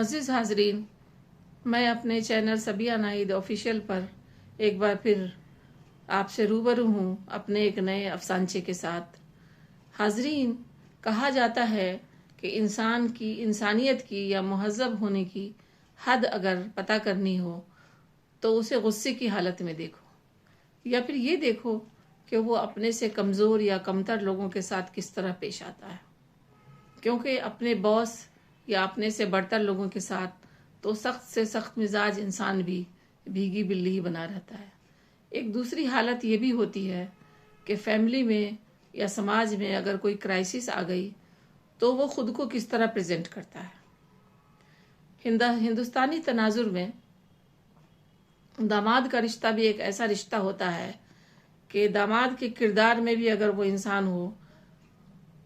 معزز حاضرین، میں اپنے چینل سبیہ ناہید آفیشیل پر ایک بار پھر آپ سے روبرو ہوں اپنے ایک نئے افسانچے کے ساتھ۔ حاضرین، کہا جاتا ہے کہ انسان کی انسانیت کی یا مہذب ہونے کی حد اگر پتہ کرنی ہو تو اسے غصے کی حالت میں دیکھو، یا پھر یہ دیکھو کہ وہ اپنے سے کمزور یا کمتر لوگوں کے ساتھ کس طرح پیش آتا ہے، کیونکہ اپنے باس یا اپنے سے برتر لوگوں کے ساتھ تو سخت سے سخت مزاج انسان بھی بھیگی بلی ہی بنا رہتا ہے۔ ایک دوسری حالت یہ بھی ہوتی ہے کہ فیملی میں یا سماج میں اگر کوئی کرائسس آ گئی تو وہ خود کو کس طرح پریزنٹ کرتا ہے۔ ہندوستانی تناظر میں داماد کا رشتہ بھی ایک ایسا رشتہ ہوتا ہے کہ داماد کے کردار میں بھی اگر وہ انسان ہو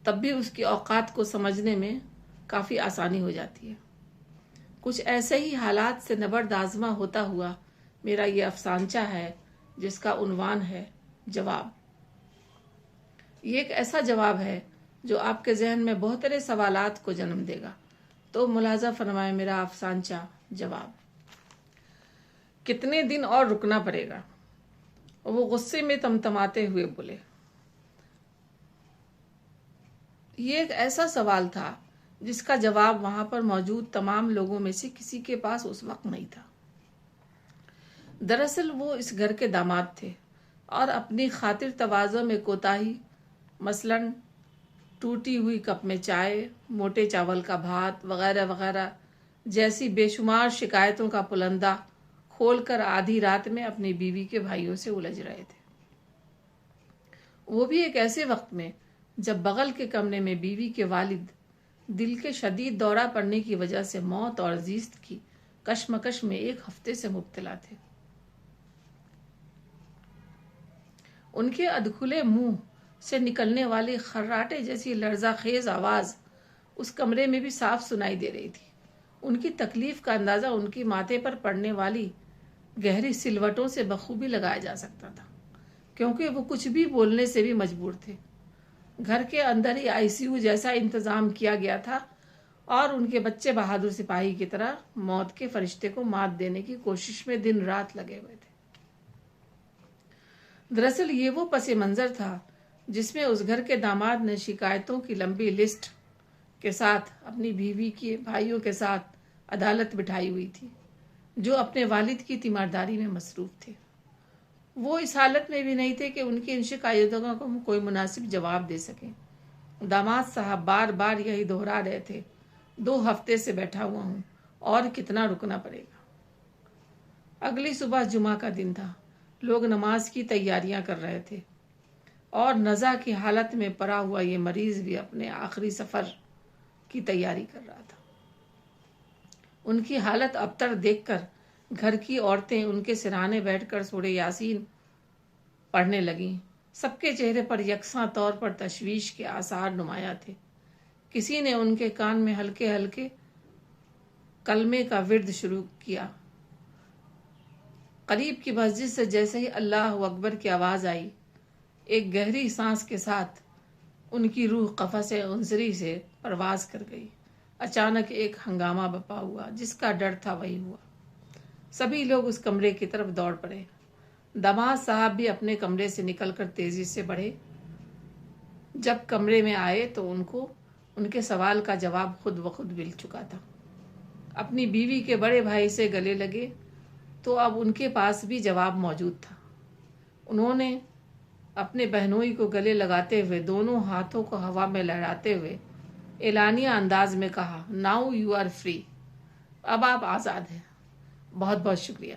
تب بھی اس کی اوقات کو سمجھنے میں کافی آسانی ہو جاتی ہے۔ کچھ ایسے ہی حالات سے نبرد آزما ہوتا ہوا میرا یہ افسانچہ ہے جس کا عنوان ہے جواب۔ یہ ایک ایسا جواب ہے جو آپ کے ذہن میں بہت سارے سوالات کو جنم دے گا، تو ملاحظہ فرمائے میرا افسانچہ جواب۔ کتنے دن اور رکنا پڑے گا؟ وہ غصے میں تمتماتے ہوئے بولے۔ یہ ایک ایسا سوال تھا جس کا جواب وہاں پر موجود تمام لوگوں میں سے کسی کے پاس اس وقت نہیں تھا۔ دراصل وہ اس گھر کے داماد تھے اور اپنی خاطر تواضع میں کوتاہی، مثلاً ٹوٹی ہوئی کپ میں چائے، موٹے چاول کا بھات وغیرہ وغیرہ جیسی بے شمار شکایتوں کا پلندہ کھول کر آدھی رات میں اپنی بیوی کے بھائیوں سے الجھ رہے تھے۔ وہ بھی ایک ایسے وقت میں جب بغل کے کمرے میں بیوی کے والد دل کے شدید دورہ پڑنے کی وجہ سے موت اور زیست کی کشمکش میں ایک ہفتے سے مبتلا تھے۔ ان کے ادکھلے منہ سے نکلنے والی خراٹے جیسی لرزہ خیز آواز اس کمرے میں بھی صاف سنائی دے رہی تھی۔ ان کی تکلیف کا اندازہ ان کی ماتھے پر پڑنے والی گہری سلوٹوں سے بخوبی لگایا جا سکتا تھا، کیونکہ وہ کچھ بھی بولنے سے بھی مجبور تھے۔ گھر کے اندر ہی ICU جیسا انتظام کیا گیا تھا اور ان کے بچے بہادر سپاہی کی طرح موت کے فرشتے کو مات دینے کی کوشش میں دن رات لگے ہوئے تھے۔ دراصل یہ وہ پس منظر تھا جس میں اس گھر کے داماد نے شکایتوں کی لمبی لسٹ کے ساتھ اپنی بیوی کے بھائیوں کے ساتھ عدالت بٹھائی ہوئی تھی، جو اپنے والد کی تیمارداری میں مصروف تھے۔ وہ اس حالت میں بھی نہیں تھے کہ ان کی ان شکایتوں کا کوئی مناسب جواب دے سکیں۔ داماد صاحب بار بار یہی دہرا رہے تھے، 2 ہفتے سے بیٹھا ہوا ہوں اور کتنا رکنا پڑے گا۔ اگلی صبح جمعہ کا دن تھا، لوگ نماز کی تیاریاں کر رہے تھے اور نزع کی حالت میں پڑا ہوا یہ مریض بھی اپنے آخری سفر کی تیاری کر رہا تھا۔ ان کی حالت ابتر دیکھ کر گھر کی عورتیں ان کے سرہانے بیٹھ کر سورہ یاسین پڑھنے لگیں۔ سب کے چہرے پر یکساں طور پر تشویش کے آثار نمایاں تھے۔ کسی نے ان کے کان میں ہلکے ہلکے کلمے کا ورد شروع کیا۔ قریب کی مسجد سے جیسے ہی اللہ اکبر کی آواز آئی، ایک گہری سانس کے ساتھ ان کی روح قفس عنصری سے پرواز کر گئی۔ اچانک ایک ہنگامہ برپا ہوا، جس کا ڈر تھا وہی ہوا۔ سبھی لوگ اس کمرے کی طرف دوڑ پڑے۔ داماد صاحب بھی اپنے کمرے سے نکل کر تیزی سے بڑھے۔ جب کمرے میں آئے تو ان کو ان کے سوال کا جواب خود بخود مل چکا تھا۔ اپنی بیوی کے بڑے بھائی سے گلے لگے تو اب ان کے پاس بھی جواب موجود تھا۔ انہوں نے اپنے بہنوئی کو گلے لگاتے ہوئے دونوں ہاتھوں کو ہوا میں لہراتے ہوئے اعلانیہ انداز میں کہا، "ناؤ یو آر فری"، اب آپ آزاد ہیں۔ بہت بہت شکریہ۔